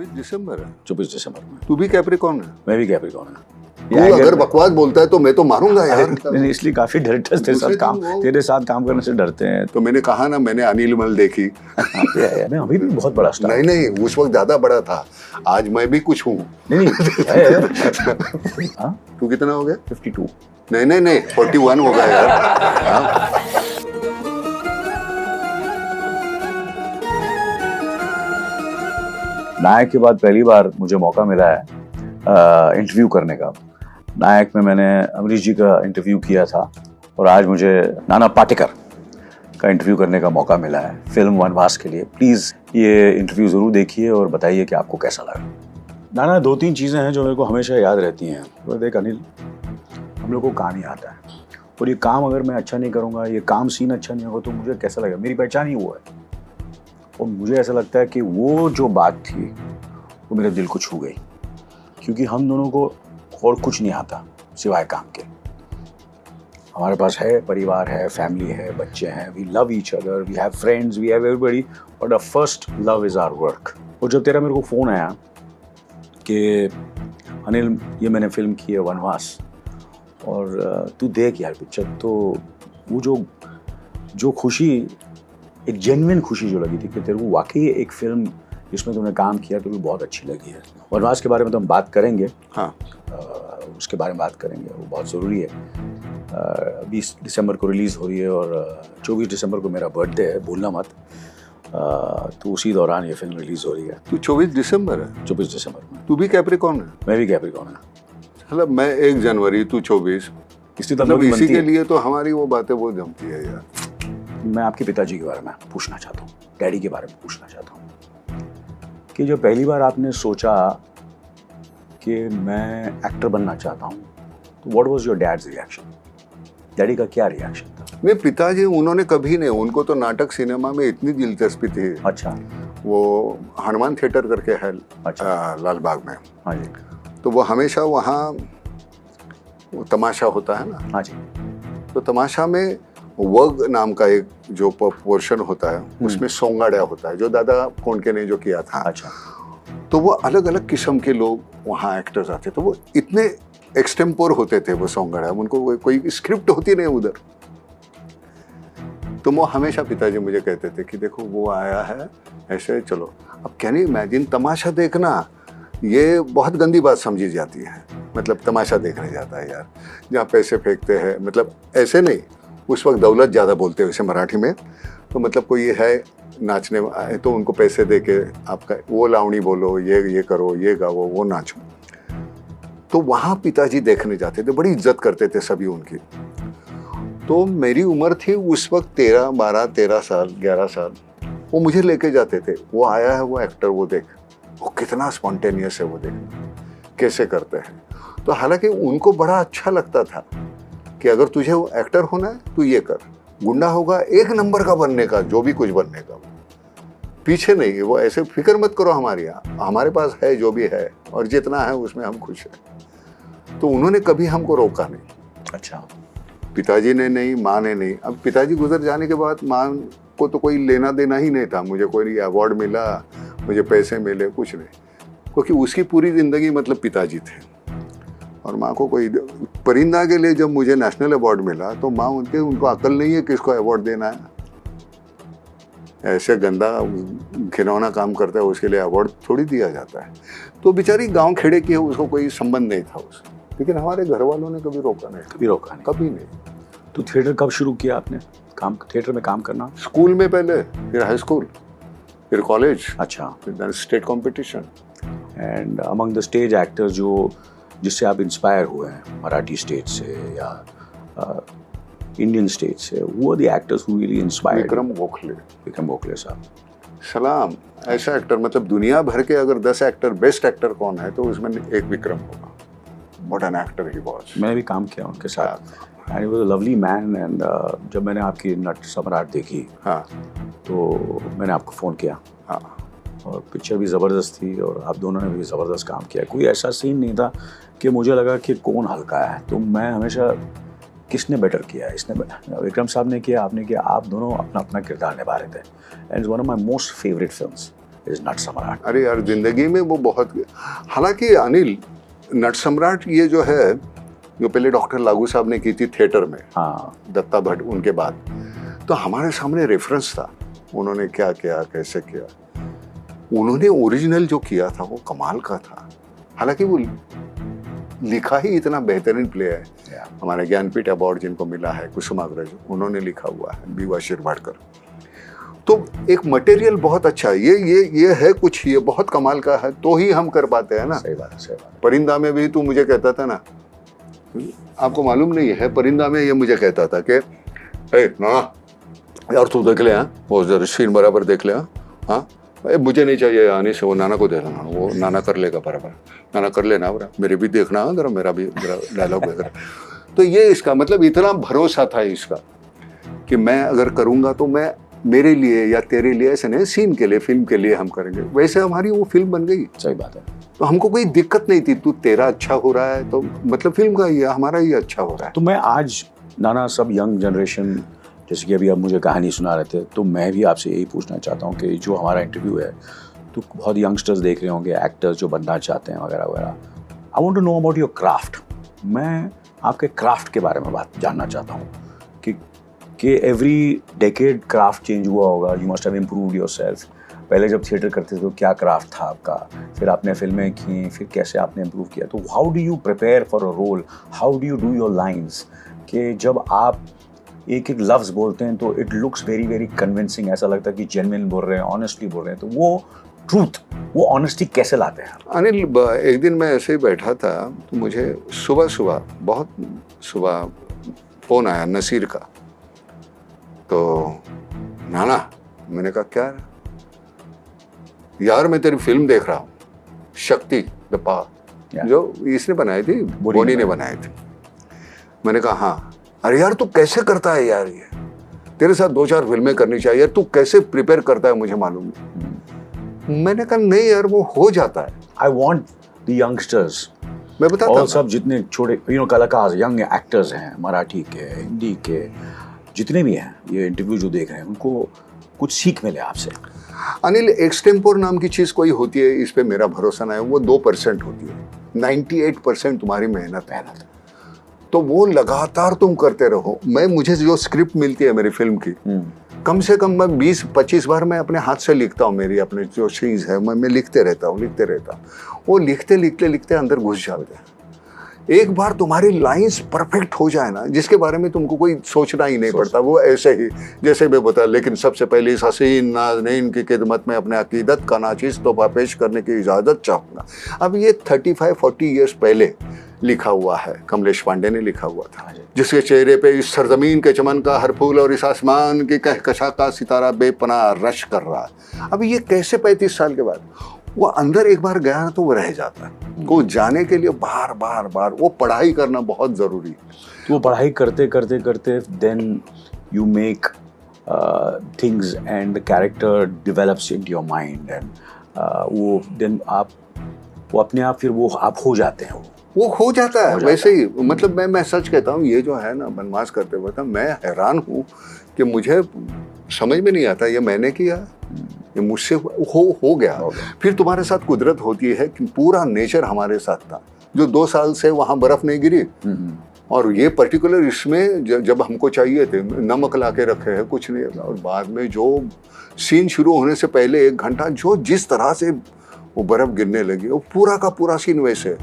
दिसंबर है। 24 दिसंबर में। तू भी कैप्रिकॉर्न है? मैं भी कैप्रिकॉर्न है। तू अगर बकवास बोलता है तो मैं तो मारूंगा यार। नहीं, इसलिए काफी डायरेक्टर्स तेरे साथ काम करने से डरते हैं। तो मैंने कहा ना, मैंने अनिल मल देखी। मैं अभी भी बहुत बड़ा स्टार। नहीं, उस वक्त ज्यादा बड़ा था, आज मैं भी कुछ हूँ। नहीं तू कितना हो गया? 52। नहीं 41 हो गया यार। नायक के बाद पहली बार मुझे मौका मिला है इंटरव्यू करने का। नायक में मैंने अमरीश जी का इंटरव्यू किया था और आज मुझे नाना पाटेकर का इंटरव्यू करने का मौका मिला है फिल्म वनवास के लिए। प्लीज़ ये इंटरव्यू ज़रूर देखिए और बताइए कि आपको कैसा लगा। नाना, 2-3 चीज़ें हैं जो मेरे को हमेशा याद रहती हैं। तो देख अनिल, हम लोग को काम ही आता है और ये काम अगर मैं अच्छा नहीं करूँगा, ये काम सीन अच्छा नहीं होगा तो मुझे कैसा लगेगा। मेरी पहचान ही वो है और मुझे ऐसा लगता है कि वो जो बात थी वो मेरे दिल को छू गई, क्योंकि हम दोनों को और कुछ नहीं आता सिवाय काम के। हमारे पास है, परिवार है, फैमिली है, बच्चे हैं, we love each other, we have friends, we have everybody, but the first love is our work. और जब तेरा मेरे को फ़ोन आया कि अनिल ये मैंने फिल्म की है वनवास और तू देख यार पिक्चर, तो वो जो खुशी, एक जेन्युइन खुशी जो लगी थी कि तेरे को वाकई एक फिल्म जिसमें तुमने काम किया तो भी बहुत अच्छी लगी है। वनवास के बारे में तो हम बात करेंगे। हाँ, उसके बारे में बात करेंगे, वो बहुत ज़रूरी है। 20 दिसंबर को रिलीज़ हो रही है और 24 दिसंबर को मेरा बर्थडे है, भूलना मत। तो उसी दौरान ये फिल्म रिलीज़ हो रही है। तू 24 दिसंबर है? 24 दिसंबर में। तू भी कैप्रिकॉर्न है? मैं भी कैप्रिकॉर्न है। मतलब मैं 1 जनवरी, तू 24। मतलब इसी के लिए तो हमारी वो बातें वो जमती है यार। मैं आपके पिताजी के बारे में पूछना चाहता हूँ, डैडी के बारे में पूछना चाहता हूँ कि जो पहली बार आपने सोचा कि मैं एक्टर बनना चाहता हूँ, तो what was your dad's reaction? Daddy का क्या रिएक्शन था? मेरे पिताजी, उन्होंने कभी नहीं, उनको तो नाटक सिनेमा में इतनी दिलचस्पी थी। अच्छा। वो हनुमान थिएटर करके है, अच्छा, लाल बाग में। हाँ जी। तो वो हमेशा वहाँ वो तमाशा होता है ना। हाँ जी। तो तमाशा में वग नाम का एक जो पोर्शन होता है उसमें सोंगाड़ा होता है, जो दादा कोंडके ने जो किया था। अच्छा। तो वो अलग अलग किस्म के लोग वहाँ एक्टर्स आते, तो वो इतने एक्सटेम्पोर होते थे वो सोंगाड़ा, उनको कोई स्क्रिप्ट होती नहीं उधर। तो वो हमेशा पिताजी मुझे कहते थे कि देखो वो आया है ऐसे, चलो। अब कैन यू इमेजिन, तमाशा देखना ये बहुत गंदी बात समझी जाती है। मतलब तमाशा देखने जाता है यार, जहाँ पैसे फेंकते हैं, मतलब ऐसे नहीं, उस वक्त दौलत ज़्यादा बोलते हैं वैसे मराठी में। तो मतलब कोई है नाचने आए तो उनको पैसे दे के आपका वो लावणी बोलो, ये करो, ये गाओ, वो नाचो। तो वहाँ पिताजी देखने जाते थे, बड़ी इज्जत करते थे सभी उनकी। तो मेरी उम्र थी उस वक्त 13 साल 11 साल। वो मुझे लेके जाते थे, वो आया है वो एक्टर, वो देख, वो कितना स्पॉन्टेनियस है, वो देख कैसे करते हैं। तो हालांकि उनको बड़ा अच्छा लगता था कि अगर तुझे एक्टर होना है तो ये कर, गुंडा होगा 1 नंबर का बनने का, जो भी कुछ बनने का, पीछे नहीं। वो ऐसे फिक्र मत करो, हमारे पास है जो भी है और जितना है उसमें हम खुश हैं। तो उन्होंने कभी हमको रोका नहीं। अच्छा। पिताजी ने नहीं, माँ ने नहीं। अब पिताजी गुजर जाने के बाद माँ को तो कोई लेना देना ही नहीं था। मुझे कोई अवार्ड मिला, मुझे पैसे मिले, कुछ नहीं, क्योंकि उसकी पूरी जिंदगी मतलब पिताजी थे। और माँ को कोई, परिंदा के लिए जब मुझे नेशनल अवार्ड मिला तो माँ उनको अकल नहीं है किसको अवार्ड देना है। ऐसे गंदा घिनौना काम करता है, उसके लिए अवार्ड थोड़ी दिया जाता है। तो बेचारी गांव खेड़े की है, उसको कोई संबंध नहीं था उससे। लेकिन हमारे घर वालों ने कभी रोका नहीं। कभी नहीं। तो थिएटर कब शुरू किया आपने, थिएटर में काम करना? स्कूल में पहले, फिर हाई स्कूल, फिर कॉलेज। अच्छा। फिर state competition. And among the stage actors जिससे आप इंस्पायर हुए हैं, मराठी स्टेज से या इंडियन स्टेज से, वो the actors who really inspired? Vikram Gokhale साहब। सलाम। ऐसा एक्टर, मतलब दुनिया भर के अगर 10 एक्टर, बेस्ट एक्टर कौन है तो उसमें एक विक्रम होगा। What an actor he was. मैंने भी काम किया उनके साथ and he was a lovely man. And जब मैंने आपकी नट सम्राट देखी, हाँ, तो मैंने आपको फ़ोन किया। हाँ। और पिक्चर भी ज़बरदस्त थी और आप दोनों ने भी ज़बरदस्त काम किया। कोई ऐसा सीन नहीं था कि मुझे लगा कि कौन हल्का है। तो मैं हमेशा किसने बेटर किया है, इसने, विक्रम साहब ने किया, आपने किया, आप दोनों अपना अपना किरदार निभा रहे थे। And it's one of my most favourite films. Is not सम्राट। अरे यार जिंदगी में वो बहुत, हालांकि अनिल नट सम्राट ये जो है, जो पहले डॉक्टर लागू साहब ने की थी थिएटर में, हाँ, दत्ता भट्ट उनके बाद, तो हमारे सामने रेफरेंस था, उन्होंने क्या किया कैसे किया। उन्होंने ओरिजिनल जो किया था वो कमाल का था। हालांकि वो लिखा ही इतना बेहतरीन प्ले है। हमारे ज्ञानपीठ अवार्ड जिनको मिला है, कुसुमाग्रज, उन्होंने लिखा हुआ है, बीवा शिरवाडकर। तो एक मटेरियल बहुत अच्छा है। ये है कुछ, ये बहुत कमाल का है, तो ही हम कर पाते हैं ना। सही बात है, सही बात। परिंदा में भी तू मुझे कहता था ना, आपको मालूम नहीं है, परिंदा में ये मुझे कहता था कि ना यार तू देख ले, हाँ वो जरा सीन बराबर देख ले, हाँ मुझे नहीं चाहिए आने से, वो नाना को दे देना, वो नाना कर लेगा बराबर, नाना कर लेना बरा, मेरे भी देखना जरा, मेरा भी जरा डायलॉग वगैरह। तो ये इसका मतलब इतना भरोसा था इसका कि मैं अगर करूँगा तो मैं मेरे लिए या तेरे लिए, ऐसे नहीं, सीन के लिए, फिल्म के लिए हम करेंगे। वैसे हमारी वो फिल्म बन गई। सही बात है। तो हमको कोई दिक्कत नहीं थी, तू तेरा अच्छा हो रहा है तो मतलब फिल्म का ही, हमारा ही अच्छा हो रहा है। तो मैं आज नाना, सब यंग जनरेशन, जैसे कि अभी आप मुझे कहानी सुना रहे थे, तो मैं भी आपसे यही पूछना चाहता हूँ कि जो हमारा इंटरव्यू है, तो बहुत यंगस्टर्स देख रहे होंगे, एक्टर्स जो बनना चाहते हैं वगैरह वगैरह। I want to know about your craft. मैं आपके क्राफ्ट के बारे में बात जानना चाहता हूँ कि एवरी डेकेड क्राफ्ट चेंज हुआ होगा। You must have improved yourself. पहले जब थिएटर करते थे तो क्या क्राफ्ट था आपका, फिर आपने फिल्में की, फिर कैसे आपने इम्प्रूव किया। तो how do you prepare for a role, how do you do your lines, कि जब आप एक एक लफ्ज़ बोलते हैं तो it looks very very convincing, ऐसा लगता है कि जेन्युइन बोल रहे हैं, ऑनेस्टली बोल रहे हैं। तो वो ट्रूथ, वो ऑनेस्टी कैसे लाते हैं? अनिल, एक दिन मैं ऐसे ही बैठा था तो मुझे सुबह बहुत सुबह फ़ोन आया नसीर का। तो नाना, मैंने कहा क्या यार, मैं तेरी फिल्म देख रहा हूँ, शक्ति द पावर, जो इसने बनाई थी, बोनी ने बनाई थी। मैंने कहा हाँ। अरे यार तू कैसे करता है यार, ये तेरे साथ 2-4 फिल्में करनी चाहिए, तू कैसे प्रिपेयर करता है मुझे मालूम नहीं। मैंने कहा नहीं यार, वो हो जाता है। आई वॉन्ट द यंगस्टर्स, मैं बताता और सब जितने छोटे कलाकार, यंग एक्टर्स हैं, मराठी के, हिंदी के, जितने भी हैं, ये इंटरव्यू जो देख रहे हैं, उनको कुछ सीख मिले आपसे। अनिल, एक्सटेम्पोर नाम की चीज़ कोई होती है, इस पे मेरा भरोसा ना है। वो 2% होती है, 98% तुम्हारी मेहनत है। तो वो लगातार तुम करते रहो। मुझे जो स्क्रिप्ट मिलती है मेरी फिल्म की, कम से कम मैं 20-25 बार मैं अपने हाथ से लिखता हूँ। मेरी अपने जो सीन्स है मैं लिखते रहता हूँ। वो लिखते अंदर घुस जाते हैं। एक बार तुम्हारी लाइंस परफेक्ट हो जाए ना, जिसके बारे में तुमको कोई सोचना ही नहीं पड़ता, वो ऐसे ही जैसे मैं बता। लेकिन सबसे पहले इस हसीन नाज़नीन की खिदमत में अपने अकीदत का नाचीज़ तोहफा पेश करने की इजाज़त चाहूँगा। अब ये 35-40 ईयर्स पहले लिखा हुआ है, कमलेश पांडे ने लिखा हुआ था, जिसके चेहरे पे इस सरजमीन के चमन का हर फूल और इस आसमान की कहकशा का सितारा बेपनाह रश कर रहा है। अब ये कैसे 35 साल के बाद, वो अंदर एक बार गया ना तो वो रह जाता है। को जाने के लिए बार वो पढ़ाई करना बहुत ज़रूरी है। तो वो पढ़ाई करते then you make things and the character develops into your mind, and वो देन आप वो अपने आप फिर वो आप हो जाते हैं। वो हो जाता है वैसे ही। मतलब मैं सच कहता हूँ, ये जो है ना बनवास करते वक्त मैं हैरान हूँ कि मुझे समझ में नहीं आता ये मैंने किया, ये मुझसे हो गया। फिर तुम्हारे साथ कुदरत होती है कि पूरा नेचर हमारे साथ था। जो 2 साल से वहाँ बर्फ नहीं गिरी, और ये पर्टिकुलर इसमें जब हमको चाहिए थे, नमक ला के रखे हैं, कुछ नहीं। और बाद में जो सीन शुरू होने से पहले 1 घंटा जो जिस तरह से वो बर्फ गिरने लगी, वो पूरा का पूरा सीन वैसे,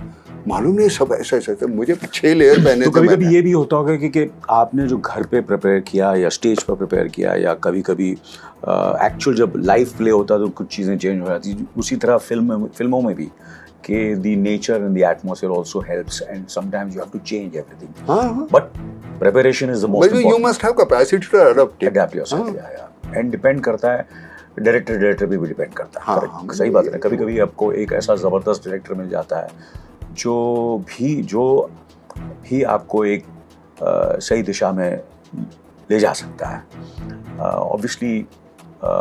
मालूम नहीं सब ऐसे मुझे 6 लेयर पहने थे। तो कभी-कभी ये भी होता होगा कि आपने जो घर पे प्रिपेयर किया या स्टेज पर प्रिपेयर किया, या कभी-कभी एक्चुअल जब लाइव प्ले होता तो कुछ चीज़ें चेंज हो जाती, उसी तरह फिल्मों में भी कि the nature and the atmosphere also helps, and sometimes you have to change everything. हाँ, but preparation is the most important. You must have capacity to adopt yourself, या एंड डिपेंड करता है डायरेक्टर पे भी डिपेंड करता है। हाँ, सही बात है। कभी-कभी आपको एक ऐसा ज़बरदस्त डायरेक्टर मिल जाता है जो भी आपको एक सही दिशा में ले जा सकता है। Obviously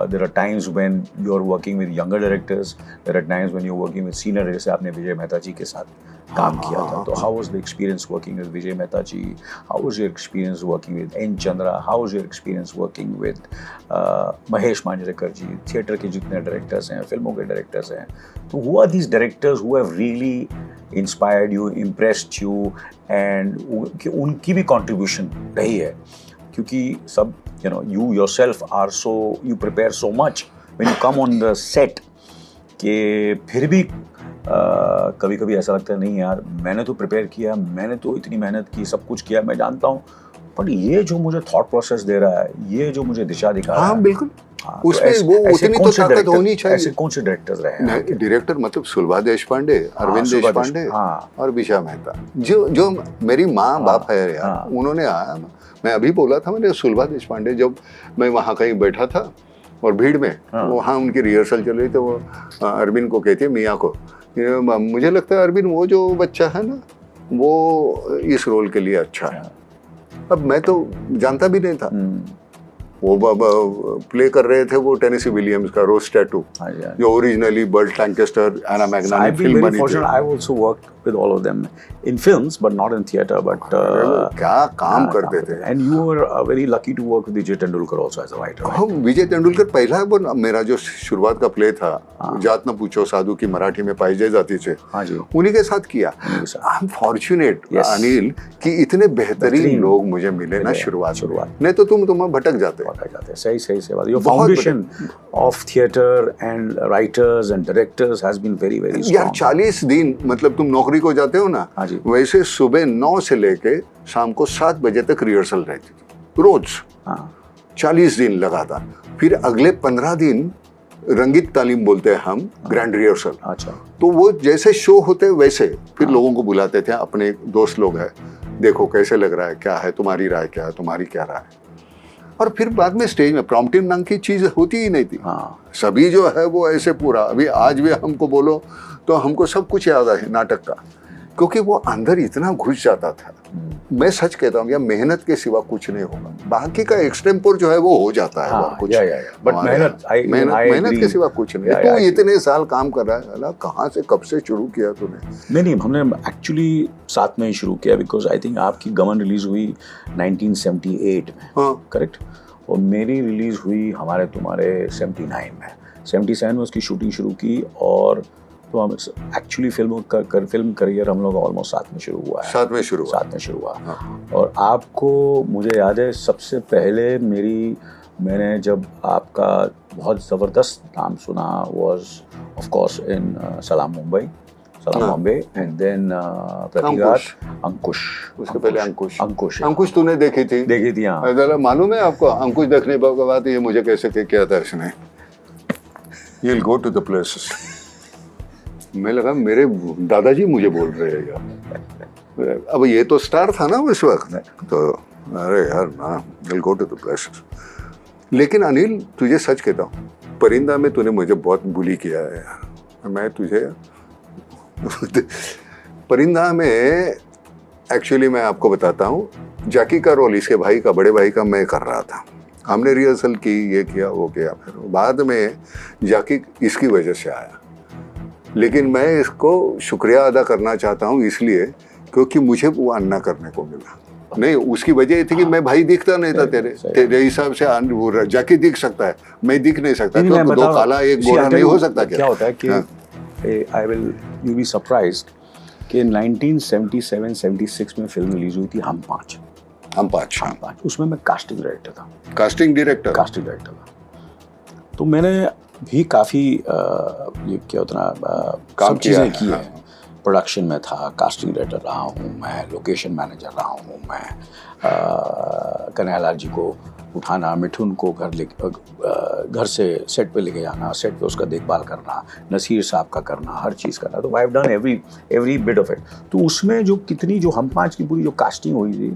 there are times when you are working with younger directors, there are times when you're working with senior, जैसे आपने विजय मेहता जी के साथ काम किया था, तो how was the experience working with Vijay Mehta ji? How was your experience working with N. Chandra? How was your experience working with Mahesh Manjrekar ji? Theatre के जितने डायरेक्टर्स हैं, फिल्मों के डायरेक्टर्स हैं, तो who are these directors who have really inspired you, impressed you, and उनकी भी contribution रही है? क्योंकि सब, you yourself are so, you prepare so much when you come on the set, कि फिर भी कभी कभी ऐसा लगता है नहीं यार, मैंने तो प्रिपेयर किया, मैंने तो इतनी मेहनत की, सब कुछ किया, मैं जानता हूँ, पर ये जो मुझे थॉट प्रोसेस दे रहा है, ये जो मुझे दिशा दिखा रहा है, बिल्कुल, तो उसमें वो उतनी तो ताकत होनी चाहिए। ऐसे कौन से डायरेक्टर्स रहे हैं? डायरेक्टर मतलब सुलभा देशपांडे, अरविंद देशपांडे और विजय मेहता, जो मेरी माँ बाप है यार, उन्होंने आया, मैं अभी बोला था, मैंने सुलभा देशपांडे, जब मैं वहाँ कहीं बैठा था और भीड़ में वहाँ उनकी रिहर्सल चल रही, तो वो अरविंद को कहती है, मियाँ को, मुझे लगता है अरविंद वो जो बच्चा है ना, वो इस रोल के लिए अच्छा है। अब मैं तो जानता भी नहीं था, वो प्ले कर रहे थे वो टेनेसी विलियम्स का रोज टैटू, जो ओरिजिनली बर्ट लैंकेस्टर, एना मैग्ना ने फिल्म बनी थी। I also worked with all of them in films, but not in theatre. But क्या काम करते थे। And you were very lucky to work with Vijay Tendulkar also as a writer. हाँ, विजय तेंदुलकर पहला वो मेरा जो शुरुआत का प्ले था, जात न पूछो साधु की मराठी में पाई जाती थी, उन्हीं के साथ किया। आई एम फॉर्चुनेट अनिल कि इतने बेहतरीन लोग मुझे मिले ना शुरुआत, नहीं तो तुम भटक जाते। सही से बात। Your foundation of theatre and writers and directors has been very strong. यार 40 दिन, मतलब तुम नौकरी को जाते हो ना, वैसे सुबह 9 से लेके शाम को 7 बजे तक रिहर्सल रहती थी रोज, 40 दिन लगातार। फिर अगले 15 दिन रंगीत तालीम बोलते हैं हम, ग्रैंड रिहर्सल। अच्छा। तो वो जैसे शो होते वैसे फिर लोगों को बुलाते थे, अपने दोस्त लोग हैं, देखो कैसे लग रहा है, क्या है तुम्हारी राय, क्या है तुम्हारी क्या राय। और फिर बाद में स्टेज में प्रॉम्प्टिंग नाम की चीज होती ही नहीं थी। सभी जो है वो ऐसे पूरा, अभी आज भी हमको बोलो तो हमको सब कुछ याद है नाटक का, क्योंकि वो अंदर इतना घुस जाता था। मैं सच कहता हूँ, या मेहनत के सिवा कुछ नहीं होगा, बाकी का एक्सटेम्पोर जो है वो हो जाता है, और कुछ बट मेहनत के सिवा कुछ नहीं। तू इतने साल काम कर रहा है, कहाँ से कब से शुरू किया तूने? नहीं, हमने एक्चुअली साथ में ही शुरू किया, बिकॉज आई थिंक आपकी गमन रिलीज हुई 1978 में, करेक्ट, और मेरी रिलीज हुई हमारे तुम्हारे 79 में। 77 में उसकी शूटिंग शुरू की, और तो हम एक्चुअली फिल्म करियर हम लोग ऑलमोस्ट साथ में शुरू हुआ है। साथ में शुरू हुआ। और आपको मुझे याद है, सबसे पहले मैंने जब आपका बहुत ज़बरदस्त नाम सुना वाज ऑफ कोर्स इन सलाम बॉम्बे, एंड देन प्रतिघात, अंकुश। उसके पहले अंकुश तूने देखी थी? हाँ। मालूम है आपको, अंकुश देखने के बाद ये मुझे कैसे किया था इसने, You'll go to the places। मैं लगा मेरे दादाजी मुझे बोल रहे हैं यार। अब ये तो स्टार था ना उस वक्त, तो अरे यार ना, You'll go to the places। लेकिन अनिल तुझे सच कहता हूँ, परिंदा में तूने मुझे बहुत बुली किया है यार। मैं तुझे परिंदा में एक्चुअली मैं आपको बताता हूँ, जैकी का रोल, इसके भाई का, बड़े भाई का मैं कर रहा था। हमने रिहर्सल की, ये किया वो किया, फिर बाद में जैकी इसकी वजह से आया। लेकिन मैं इसको शुक्रिया अदा करना चाहता हूँ, इसलिए क्योंकि मुझे वो अन्ना करने को मिला। नहीं, उसकी वजह ये थी कि मैं भाई दिखता नहीं था तेरे हिसाब से। वो जैकी दिख सकता है, मैं दिख नहीं सकता, क्योंकि दो काला एक गोरा नहीं हो सकता। क्या होता है कि you be surprised कि 1977-76 में फिल्म रिलीज हुई थी हम पाँच। उसमें मैं कास्टिंग डायरेक्टर था। तो मैंने भी काफ़ी ये क्या होता ना, सब चीज़ें की है। प्रोडक्शन में था, कास्टिंग डायरेक्टर रहा हूँ मैं, लोकेशन मैनेजर रहा हूँ मैं, कन्हैयालाल जी को उठाना, मिठुन को घर से सेट पे लेके जाना, सेट पे उसका देखभाल करना, नसीर साहब का करना, हर चीज़ करना। तो I have done every bit of it. तो उसमें जो हम पाँच की पूरी जो कास्टिंग हुई थी,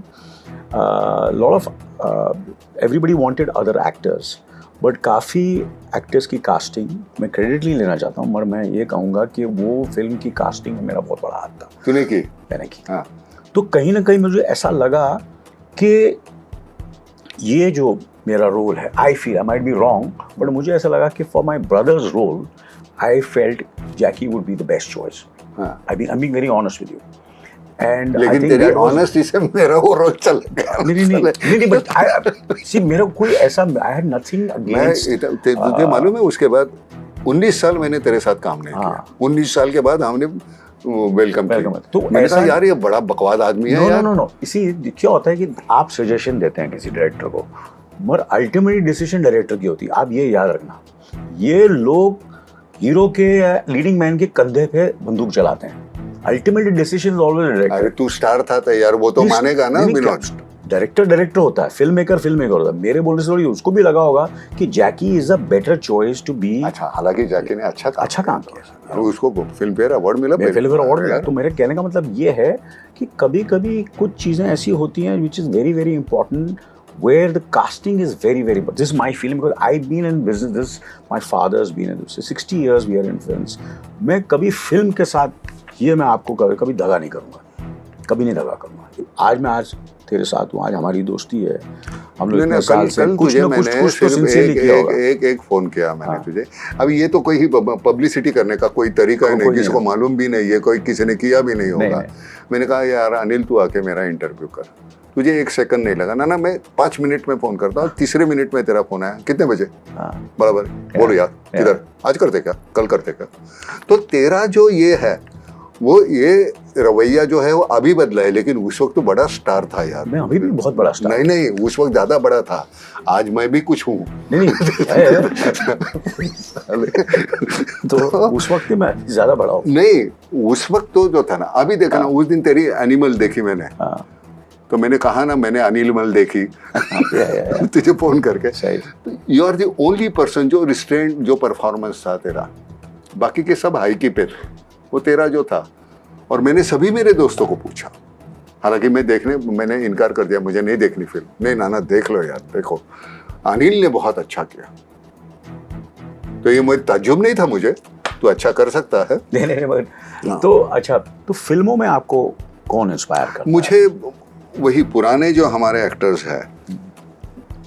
lot of everybody wanted other actors, but काफ़ी एक्टर्स की कास्टिंग, मैं क्रेडिट नहीं लेना चाहता हूँ, मगर मैं ये कहूँगा कि वो फिल्म की कास्टिंग में मेरा बहुत बड़ा हाथ था। तूने की? मैंने की। हाँ। तो कहीं ना कहीं मुझे ऐसा लगा कि ये जो मेरा रोल है, I feel, I might be wrong, but मुझे ऐसा लगा कि for my brother's role I felt Jackie would be the best choice. I being very honest with you. And लेकिन तेरी ऑनेस्टी से मेरा वो रोल चल गया. नहीं, बट आई सी, मेरा कोई ऐसा, आई हैड नथिंग अगेंस्ट. तुझे मालूम है उसके बाद 19 साल मैंने तेरे साथ काम नहीं किया. 19 साल के बाद हमने वेलकम किया. तो मैंने कहा यार ये बड़ा बकवास आदमी है यार. नो, इसी क्या होता है कि आप सजेशन देते हैं किसी डायरेक्टर को, मगर अल्टीमेटली डिसीजन डायरेक्टर की होती है. आप ये याद रखना, ये लोग हीरो के लीडिंग मैन के कंधे पे बंदूक चलाते हैं. Ultimately decision always director. अरे तू स्टार था तो यार वो तो मानेगा ना. डायरेक्टर होता है, फिल्म मेकर होता है. मेरे बोलने से थोड़ी उसको भी लगा होगा कि Jackie is a better choice to be. अच्छा, हालांकि जैकी ने अच्छा काम किया. तो उसको फिल्म फेयर अवार्ड मिला. तो मेरे कहने का मतलब ये है कि कभी कभी कुछ चीजें ऐसी होती हैं which is very very important, where the casting is very very important. This is my feeling because I've been in business. This my father's been in this. 60 years we are in films. मैं कभी film के साथ ये मैं आपको कभी दगा नहीं करूँगा, कभी नहीं दगा करूँगा. आज तेरे साथ हूँ, आज हमारी दोस्ती है. हम लोग इतने साल से कुछ ना कुछ तो सिंसियरली किया होगा. एक फोन किया मैंने तुझे. अब ये तो कोई पब्लिसिटी करने का कोई तरीका नहीं, किसी को मालूम भी नहीं है, कोई किसी ने किया भी नहीं होगा. मैंने कहा यार अनिल तू आके मेरा इंटरव्यू कर. तुझे 1 सेकंड नहीं लगा ना, मैं 5 मिनट में फोन करता हूँ. तीसरे मिनट में तेरा फोन आया. कितने बजे? बराबर. बोलो यार किधर, आज करते क्या, कल करते क्या. तो तेरा जो ये है, वो ये रवैया जो है वो अभी बदला है, लेकिन उस वक्त तो बड़ा स्टार था यार. मैं अभी भी बहुत बड़ा स्टार. नहीं, उस वक्त ज्यादा बड़ा था. आज मैं भी कुछ हूँ. नहीं तो उस वक्त मैं ज्यादा बड़ा हूँ. नहीं, उस वक्त तो जो था ना, अभी देखा ना, उस दिन तेरी एनिमल देखी मैंने. तो मैंने कहा ना, मैंने अनिल मल देखी तुझे फोन करके. You are the only person जो रिस्ट्रेंट, जो परफॉर्मेंस था तेरा. बाकी के सब हाई की पे थे, वो तेरा जो था. और मैंने सभी मेरे दोस्तों को पूछा, हालांकि मैंने इनकार कर दिया, मुझे नहीं देखनी फिल्म. नहीं नाना देख लो यार, देखो अनिल ने बहुत अच्छा किया. तो ये मुझे ताज्जुब नहीं था, मुझे तो अच्छा कर सकता है. नहीं. तो अच्छा, तो फिल्मों में आपको कौन इंस्पायर करता है? मुझे वही पुराने जो हमारे एक्टर्स हैं,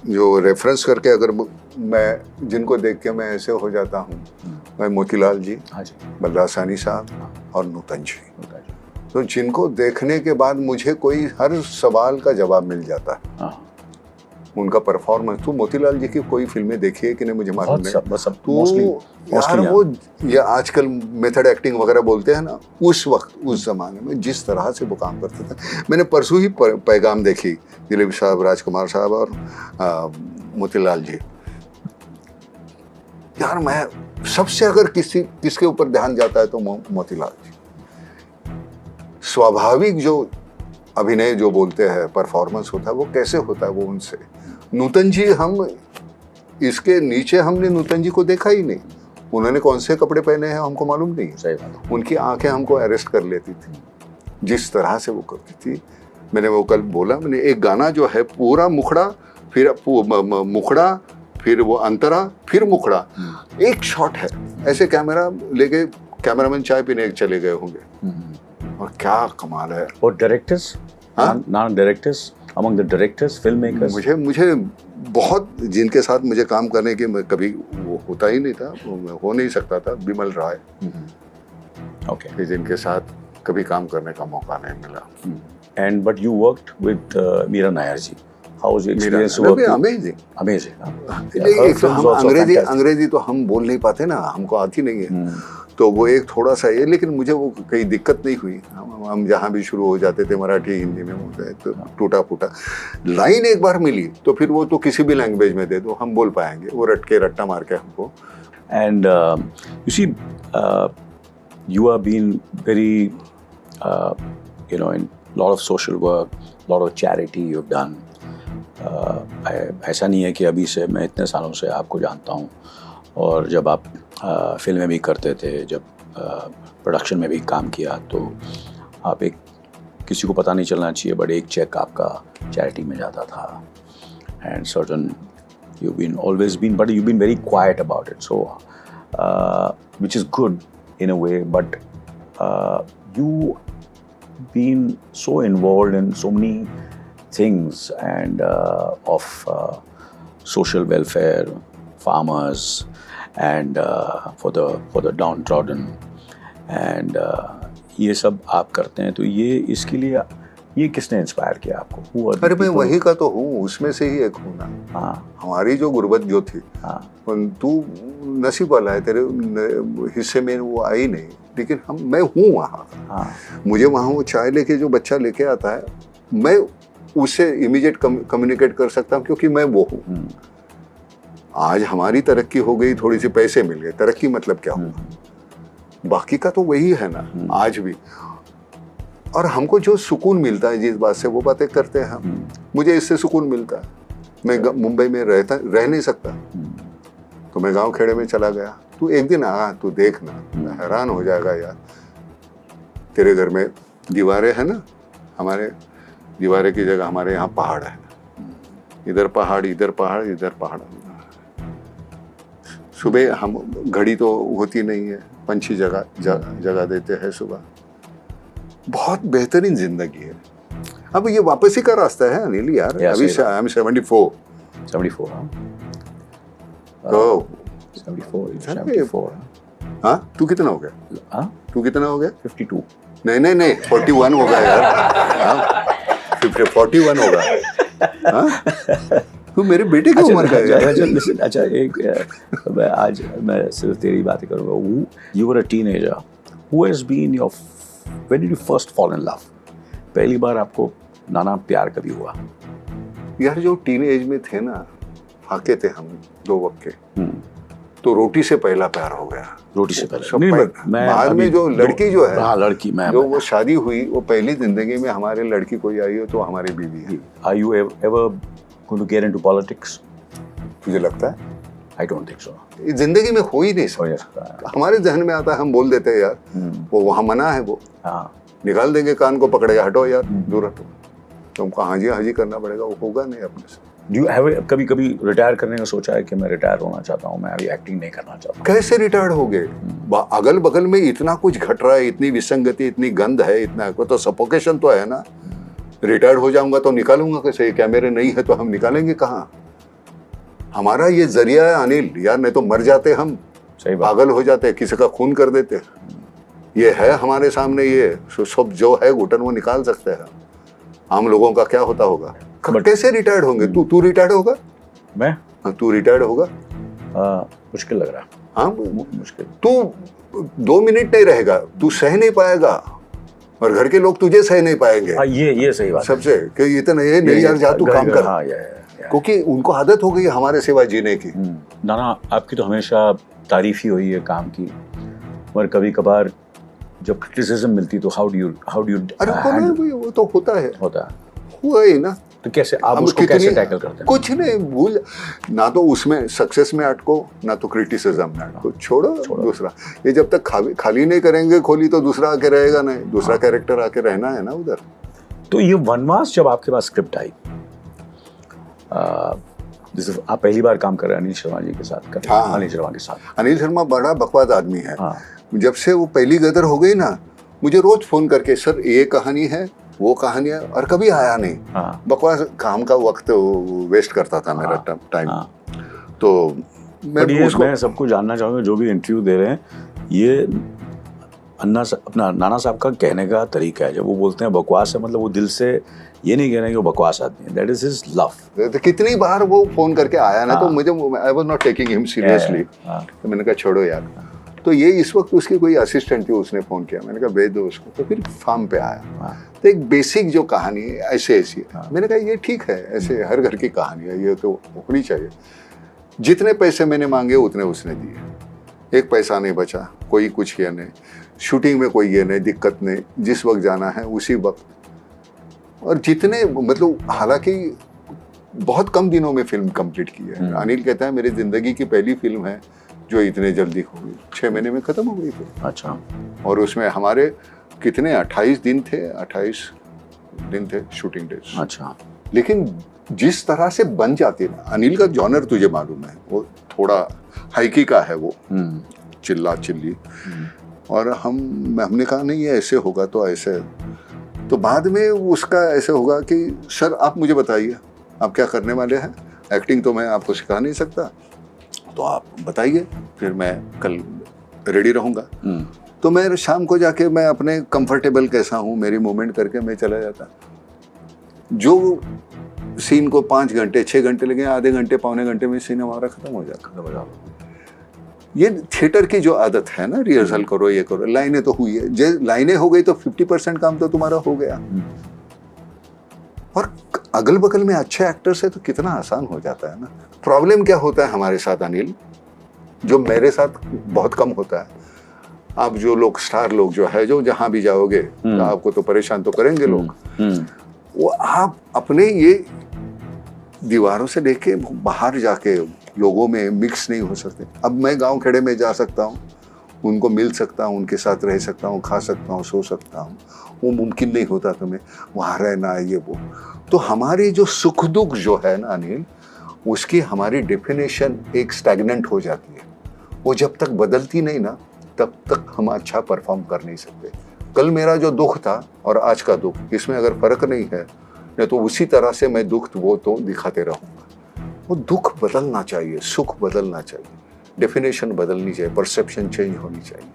जो रेफरेंस करके अगर मैं जिनको देख के मैं ऐसे हो जाता हूँ, मैं मोतीलाल जी, बलराज साहनी साहब और नूतन जी. तो जिनको देखने के बाद मुझे कोई हर सवाल का जवाब मिल जाता है. उनका परफॉर्मेंस. तो मोतीलाल जी की कोई फिल्में देखी है कि नहीं मुझे मालूम नहीं. तो यार वो ये आजकल मेथड एक्टिंग वगैरह बोलते हैं ना, उस वक्त उस जमाने में जिस तरह से वो काम करते थे. मैंने परसों ही पैगाम देखी, दिलीप साहब, राजकुमार साहब और मोतीलाल जी. यार मैं सबसे अगर किसके ऊपर ध्यान जाता है तो मोतीलाल जी. स्वाभाविक जो अभिनय जो बोलते हैं, परफॉर्मेंस होता है, वो कैसे होता है वो उनसे. नूतन जी, हम इसके नीचे हमने नूतन जी को देखा ही नहीं. उन्होंने कौन से कपड़े पहने हैं हमको मालूम नहीं. सही बात. उनकी आंखें हमको अरेस्ट कर लेती थी, जिस तरह से वो करती थी. मैंने वो कल बोला, मैंने एक गाना जो है पूरा मुखड़ा, फिर मुखड़ा, फिर वो अंतरा, फिर मुखड़ा. एक शॉट है ऐसे, कैमरा लेके कैमरामैन चाय पीने चले गए होंगे. और क्या कमाल है. और directors, directors, among the directors, film makers, मुझे बहुत, जिनके साथ मुझे काम करने की कभी वो होता ही नहीं था, हो नहीं सकता था, बिमल राय. ओके. जिनके साथ कभी काम करने का मौका नहीं मिला. And but you worked with Meera Nair ji. How was your experience working? Amazing. अंग्रेजी तो हम बोल नहीं पाते ना, हमको आती नहीं है. तो वो एक थोड़ा सा ये, लेकिन मुझे वो कहीं दिक्कत नहीं हुई. हम जहाँ भी शुरू हो जाते थे मराठी हिंदी में हो गए, तो टूटा फूटा लाइन एक बार मिली तो फिर वो तो किसी भी लैंग्वेज में दे दो हम बोल पाएंगे. वो रट्टा मार के हमको. And you see, you have been very in lot of social work, lot of charity you've done. ऐसा नहीं है कि अभी से, मैं इतने सालों से आपको जानता हूँ. और जब आप फिल्में भी करते थे, जब प्रोडक्शन में भी काम किया, तो आप किसी को पता नहीं चलना चाहिए, बट एक चेक आपका चैरिटी में जाता था. And certain you've been always been, but you've been very quiet about it, so which is good in a way, but you been so involved in so many things and of social welfare, farmers, and for the downtrodden, and ये सब आप करते हैं, तो ये इसके लिए ये किसने इंस्पायर किया आपको? Who are the अरे मैं people? वही का तो हूँ, उसमें से ही एक हूँ ना। हाँ हमारी जो गुर्बत जो थी, हाँ तू नसीब वाला है, तेरे हिस्से में वो आई नहीं, लेकिन मैं हूँ वहाँ। हाँ मुझे वहाँ वो चाय लेके जो बच्चा लेके आता है, मैं उससे इमीडिएट कम्युनिकेट कर सकता हूँ, क्योंकि मैं वो हूँ। आज हमारी तरक्की हो गई, थोड़ी सी पैसे मिल गए, तरक्की मतलब क्या हुआ? बाकी का तो वही है ना आज भी। और हमको जो सुकून मिलता है जिस बात से, वो बातें करते हैं हम। मुझे इससे सुकून मिलता है। मैं मुंबई में रह नहीं सकता, तो मैं गांव खेड़े में चला गया। तू एक दिन आ, तू देखना, हैरान हो जाएगा यार। तेरे घर में दीवारें हैं ना, हमारे दीवारें की जगह हमारे यहाँ पहाड़ है। इधर पहाड़, इधर पहाड़, इधर पहाड़। सुबह हम, घड़ी तो होती नहीं है, पंछी जगह देते हैं सुबह। बहुत बेहतरीन जिंदगी है। अब ये वापसी का रास्ता है अनिल यार। अभी आई एम 74 हाँ? तो 74 हाँ, तू कितना हो गया? हाँ तू कितना हो गया? 52 नहीं 41 होगा यार। हाँ, 41 होगा। हाँ, तू मेरे बेटे की उम्र का है। अच्छा एक आज मैं सिर्फ तेरी बातें करूंगा। You were a teenager. Who has been your, when did you first fall in love? पहली बार आपको नाना प्यार कभी हुआ? यार जो टीन एज में थे ना, फाके थे हम 2 वक्त के, तो रोटी से पहला प्यार हो गया। रोटी से पहले? सब नहीं, मैं बाद में जो लड़की जो है, हाँ लड़की, मैं जो वो शादी हुई, वो पहली जिंदगी में हमारे लड़की कोई आई हो तो हमारी बीवी है। Are you ever going to get into politics? तुझे लगता है? I don't think so. ये जिंदगी में हो ही नहीं हो सकता। सकता है। हमारे जहन में आता है, हम बोल देते हैं यार, वो वहाँ मना है, वो हाँ निकाल देंगे, कान को पकड़ेगा, हटो यार, दूर हटो। तुमको हाजी हाजी करना पड़ेगा, वो होगा नहीं अपने से। Do you have कभी रिटायर करने का सोचा है कि मैं रिटायर होना चाहता हूँ, मैं अभी एक्टिंग नहीं करना चाहता? कैसे रिटायर्ड हो गए? अगल बगल में इतना कुछ घट रहा है, इतनी विसंगति, इतनी गंद है, इतना तो सफोकेशन तो है ना। रिटायर्ड हो जाऊंगा तो निकालूंगा कैसे? ये कैमरे नहीं है तो हम निकालेंगे कहाँ? हमारा ये जरिया है अनिल यार, नहीं तो मर जाते हम, सही बात। पागल हो जाते, किसी का खून कर देते। ये है हमारे सामने, ये सब जो है घुटन, वो निकाल सकते हैं। आम लोगों का क्या होता होगा? कैसे रिटायर्ड होंगे? तू रिटायर्ड होगा? मैं? हाँ, तू रिटायर्ड होगा? मुश्किल लग रहा है। हाँ, मुश्किल। तू 2 मिनट नहीं रहेगा, तू सह नहीं पाएगा, और घर के लोग तुझे सह नहीं पाएंगे। ये सही बात सबसे कि इतना ये नहीं यार, जा तू काम कर। हाँ, क्योंकि उनको आदत हो गई हमारे सिवा जीने की। नाना, आपकी तो हमेशा तारीफ ही हुई है काम की, और कभी कभार जब क्रिटिसिज्म मिलती तो हाउ डू यू अरे वो तो होता है हुआ ही ना। तो कैसे आप उसको कैसे टैकल करते हैं? कुछ नहीं, भूल ना, तो उसमें सक्सेस में अटको, ना तो क्रिटिसिज्म में अटको। छोड़ो दूसरा। ये जब तक खाली नहीं करेंगे खोली, तो दूसरा आके रहेगा नहीं, दूसरा कैरेक्टर आके रहना है ना उधर। तो ये वनवास जब आपके पास स्क्रिप्ट आई, जैसे आप पहली बार काम कर रहे हैं अनिल शर्मा जी के साथ, हाँ, अनिल शर्मा के साथ। अनिल शर्मा बड़ा बकवास आदमी है। हाँ। जब से वो पहली गदर हो गई ना, मुझे रोज फोन करके, सर ये कहानी है, वो कहानी है, और कभी आया नहीं। हाँ। बकवास, काम का वक्त वेस्ट करता था मेरा टाइम। तो मैं सबको जानना चाहूँगा, जो भी इंटरव्यू दे रहे हैं, ये अपना नाना साहब का कहने का तरीका है। जब वो बोलते हैं बकवास है, मतलब वो दिल से ये नहीं कह रहे हैं कि वो बकवास आदमी है। That is his love. तो कितनी बार वो फोन करके आया ना, तो मुझे, I was not taking him seriously. तो मैंने कहा छोड़ो यार। तो ये इस वक्त उसकी कोई असिस्टेंट थी, उसने फ़ोन किया, मैंने कहा भेज दो उसको। तो फिर फार्म पे आया। तो एक बेसिक जो कहानी है ऐसे ऐसी है। मैंने कहा ये ठीक है, ऐसे हर घर की कहानी है, ये तो होनी चाहिए। जितने पैसे मैंने मांगे उतने उसने दिए, 1 पैसा नहीं बचा, कोई कुछ ये नहीं, शूटिंग में कोई ये नहीं, दिक्कत नहीं, जिस वक्त जाना है उसी वक्त। और जितने, मतलब हालांकि बहुत कम दिनों में फिल्म कंप्लीट की है। अनिल कहता है मेरी ज़िंदगी की पहली फिल्म है जो इतने जल्दी हो गई, 6 महीने में ख़त्म हो गई फिल्म। अच्छा। और उसमें हमारे कितने 28 दिन थे, 28 दिन थे शूटिंग डेज। अच्छा। लेकिन जिस तरह से बन जाती है, अनिल का जॉनर तुझे मालूम है, वो थोड़ा हाइकी का है, वो चिल्ला चिल्ली। और हमने कहा नहीं ये ऐसे होगा तो ऐसे, तो बाद में उसका ऐसे होगा कि सर आप मुझे बताइए आप क्या करने वाले हैं, एक्टिंग तो मैं आपको सिखा नहीं सकता, तो आप बताइए, फिर मैं कल रेडी रहूँगा। तो मैं शाम को जाके मैं अपने कंफर्टेबल कैसा हूँ मेरी मूवमेंट करके मैं चला जाता। जो सीन को 5 घंटे 6 घंटे लगे, आधे घंटे पौने घंटे में सीन हमारा खत्म हो जाता। ये थिएटर की जो आदत है ना, रिहर्सल करो, ये करो, लाइनें तो हुई है, जे लाइनें हो गई तो 50% काम तो तुम्हारा हो गया। और अगल बगल में अच्छे एक्टर्स है तो कितना आसान हो जाता है ना। प्रॉब्लम क्या होता है हमारे साथ अनिल, जो मेरे साथ बहुत कम होता है, आप जो लोग स्टार लोग जो है, जो जहां भी जाओगे तो आपको तो परेशान तो करेंगे लोग, वो आप अपने ये दीवारों से देख के बाहर जाके लोगों में मिक्स नहीं हो सकते। अब मैं गांव खेड़े में जा सकता हूँ, उनको मिल सकता हूँ, उनके साथ रह सकता हूँ, खा सकता हूँ, सो सकता हूँ, वो मुमकिन नहीं होता तुम्हें वहाँ रहना ये वो। तो हमारी जो सुख दुख जो है ना अनिल, उसकी हमारी डेफिनेशन एक स्टैग्नेंट हो जाती है। वो जब तक बदलती नहीं ना, तब तक हम अच्छा परफॉर्म कर नहीं सकते। कल मेरा जो दुख था और आज का दुख, इसमें अगर फर्क नहीं है, नहीं तो उसी तरह से मैं दुख वो तो दिखाते रहूँगा। वो दुख बदलना चाहिए, सुख बदलना चाहिए, डेफिनेशन बदलनी चाहिए, परसेप्शन चेंज होनी चाहिए,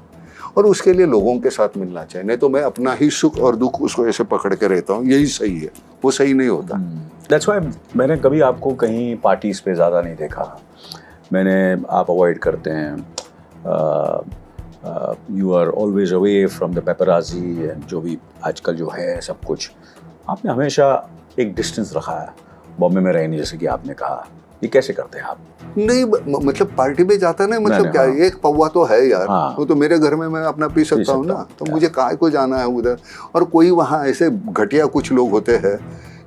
और उसके लिए लोगों के साथ मिलना चाहिए। नहीं तो मैं अपना ही सुख और दुख उसको ऐसे पकड़ के रहता हूँ, यही सही है, वो सही नहीं होता। दैट्स व्हाई मैंने कभी आपको कहीं पार्टीज पे ज़्यादा नहीं देखा। मैंने, आप अवॉइड करते हैं, you are always away from the paparazzi and जो भी आजकल जो है सब कुछ, आपने हमेशा एक डिस्टेंस रखा है। बॉम्बे में रहने, जैसे कि आपने कहा, ये कैसे करते हैं आप? नहीं मतलब पार्टी में जाता ना, मतलब क्या, एक पौवा तो है यार, वो तो मेरे घर में मैं अपना पी सकता हूँ ना, तो मुझे काय को जाना है उधर। और कोई वहाँ ऐसे घटिया कुछ लोग होते हैं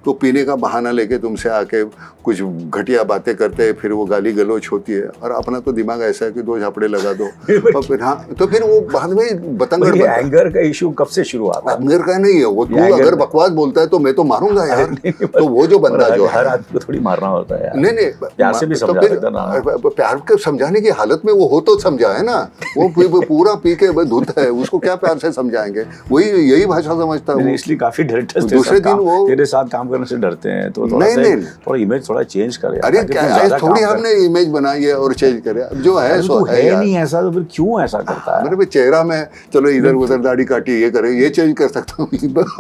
तो पीने का बहाना लेके तुमसे आके कुछ घटिया बातें करते हैं, फिर वो गाली गलौज होती है, और अपना तो दिमाग ऐसा है कि 2 झापड़े लगा दो और फिर हाँ, तो फिर वो बाद में बतंगड़ बनता है। एंगर का इशू कब से शुरू हुआ? एंगर का नहीं है वो, तू अगर बकवास बोलता है तो मैं तो मारूंगा यार। तो वो जो बंदा जो हर आदमी को थोड़ी मारना होता है यार। नहीं प्यार से भी समझा सकता ना। प्यार के समझाने की हालत में वो हो तो समझा है ना, वो पूरा पी के धुत है, उसको क्या प्यार से समझाएंगे, वही यही भाषा समझता है। इसलिए काफी डरते हैं, दूसरे दिन वो तेरे साथ काम करने से डरते हैं, तो थोड़ा इमेज थोड़ा चेंज करे। अरे क्या थोड़ी हमने इमेज बनाई है और चेंज करे, जो है सो है यार। नहीं ऐसा तो फिर क्यों ऐसा करता है? मेरे चेहरा में चलो इधर उधर दाढ़ी काटी, ये करे, ये चेंज कर सकता हूँ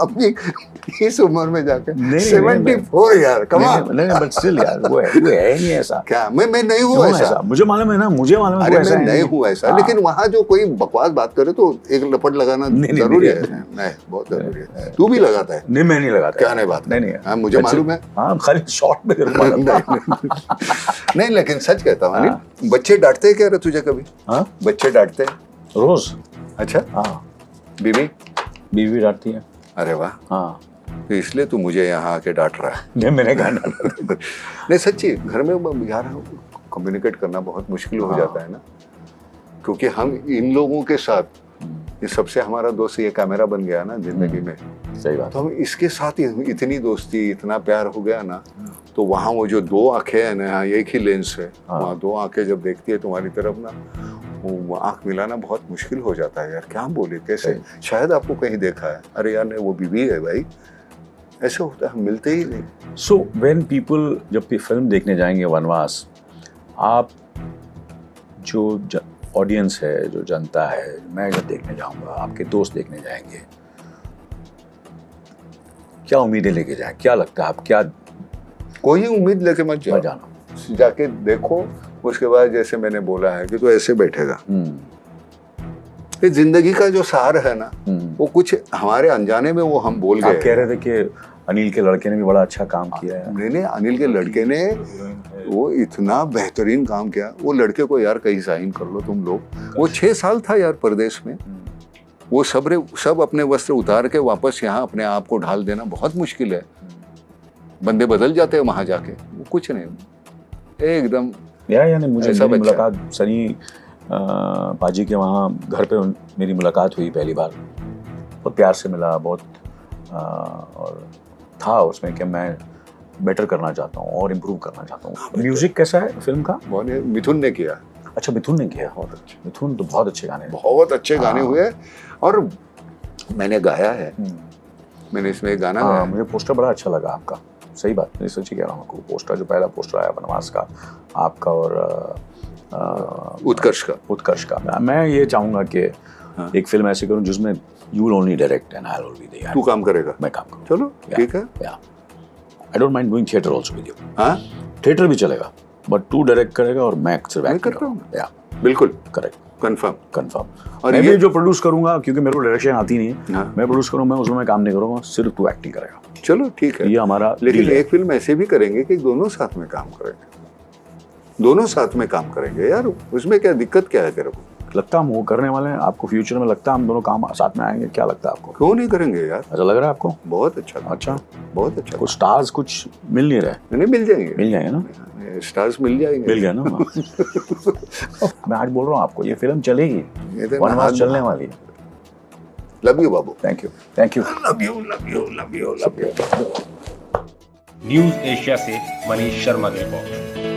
अपनी इस उम्र में जाकर। 74 यार, कमाल। नहीं बट स्टिल यार, वो है नहीं ऐसा। क्या मैं नहीं हूँ ऐसा? मुझे मालूम है ना, मुझे मालूम है। अरे मैं नहीं हूँ ऐसा, लेकिन वहाँ जो कोई बकवास बात करे तो एक लपट लगाना जरूरी है। नहीं, बहुत जरूरी है। तू भी लगाता है? नहीं, मैं नहीं लगाता। क्या नहीं बात? नहीं, मुझे मालूम है। हाँ, खाली शॉर्ट में नहीं, लेकिन सच कहता हूँ, बच्चे डांटते हैं क्या रे तुझे कभी? हाँ, बच्चे डांटते हैं रोज। अच्छा, हाँ। बीवी डांटती है? अरे वाह। हाँ, तो इसलिए तू मुझे यहाँ आके डांट रहा है? नहीं, मैंने कहा नहीं, सच्ची घर में यार कम्युनिकेट करना बहुत मुश्किल हो जाता है ना, क्योंकि हम इन लोगों के साथ, ये सबसे हमारा दोस्त ये कैमरा बन गया ना जिंदगी में। सही बात। तो हम इसके साथ इतनी दोस्ती, इतना प्यार हो गया ना, तो वहाँ वो जो 2 आंखें हैं ना, एक ही लेंस है, वहाँ 2 आंखें जब देखती है तुम्हारी तरफ ना, वो आंख मिलाना बहुत मुश्किल हो जाता है यार। क्या बोले, कैसे? शायद आपको कहीं देखा है, अरे यार नहीं वो बीवी है भाई, ऐसे होता है, हम मिलते ही नहीं। सो व्हेन पीपल जब भी फिल्म देखने जाएंगे वनवास, आप जो ऑडियंस है, जो जनता है, मैं जब देखने जाऊंगा, आपके दोस्त देखने जाएंगे, क्या उम्मीदें लेके जाएं? क्या लगता है आप, क्या? कोई उम्मीद लेके मत जाना, जाके देखो, उसके बाद जैसे मैंने बोला है कि तो ऐसे बैठेगा। ये जिंदगी का जो सार है ना, वो कुछ हमारे अनजाने में वो हम बोल गए। आप कह रहे थे कि अनिल के लड़के ने भी बड़ा अच्छा काम किया है। नहीं, अनिल के लड़के ने वो इतना बेहतरीन काम किया। वो लड़के को यार कहीं साइन कर लो तुम लोग। वो 6 साल था यार परदेश में, वो सब अपने वस्त्र उतार के वापस यहाँ अपने आप को ढाल देना बहुत मुश्किल है। बंदे बदल जाते हैं वहां जाके, वो कुछ नहीं, एकदम। यानी मुझे मुलाकात सनी पाजी के वहाँ घर पे मेरी मुलाकात हुई पहली बार, बहुत प्यार से मिला, बहुत और था उसमें कि मैं बेटर करना चाहता हूँ और इम्प्रूव करना चाहता हूँ। म्यूजिक कैसा है फिल्म का? मिथुन ने किया। अच्छा, मिथुन ने किया। बहुत अच्छे, मिथुन तो बहुत अच्छे गाने, बहुत अच्छे गाने हुए, और मैंने गाया है, मैंने इसमें एक गाना गाया। मुझे पोस्टर बड़ा अच्छा लगा आपका, सही बात, नहीं सच्ची कह रहा हूँ आपको। पोस्टर जो पहला पोस्टर आया बनवास का आपका और उत्कर्ष का, मैं ये चाहूंगा कि एक फिल्म ऐसी करूँ जिसमें you will only direct and I will be there. तू काम करेगा? मैं काम करूँ। चलो ठीक है। I don't mind doing theatre also with you. हाँ, थिएटर भी चलेगा बट तू डायरेक्ट करेगा और मैं सिर्फ मैं एक्टिंग करता हूँ। या बिल्कुल करेक्ट, कंफर्म। कंफर्म। और मैं ये भी जो प्रोड्यूस करूंगा, क्योंकि मेरे को डायरेक्शन आती नहीं है, हाँ। मैं प्रोड्यूस करूंगा, मैं उसमें मैं काम नहीं करूंगा, सिर्फ तू एक्टिंग करेगा। चलो ठीक है, ये हमारा लेकिन deal है। एक फिल्म ऐसे भी करेंगे कि दोनों साथ में काम करेंगे, दोनों साथ में काम करेंगे यार, उसमें क्या दिक्कत क्या है तेरे को? लगता है हम वो करने वाले हैं। आपको फ्यूचर में लगता है हम दोनों काम साथ में आएंगे? क्या लगता है आपको? क्यों नहीं करेंगे यार? ऐसा लग रहा है आपको? बहुत अच्छा। अच्छा, बहुत अच्छा। कुछ स्टार्स कुछ मिल नहीं रहे? नहीं, मिल जाएंगे, मिल जाएंगे ना, स्टार्स मिल जाएंगे, मिल गया ना। मैं आज बोल रहा हूँ आपको, ये फिल्म चलेगी, वनवास चलने वाली है। Love you Babu. Thank you, thank you. Love you, love you, love you, love you. News Asia से मनीष शर्मा की रिपोर्ट।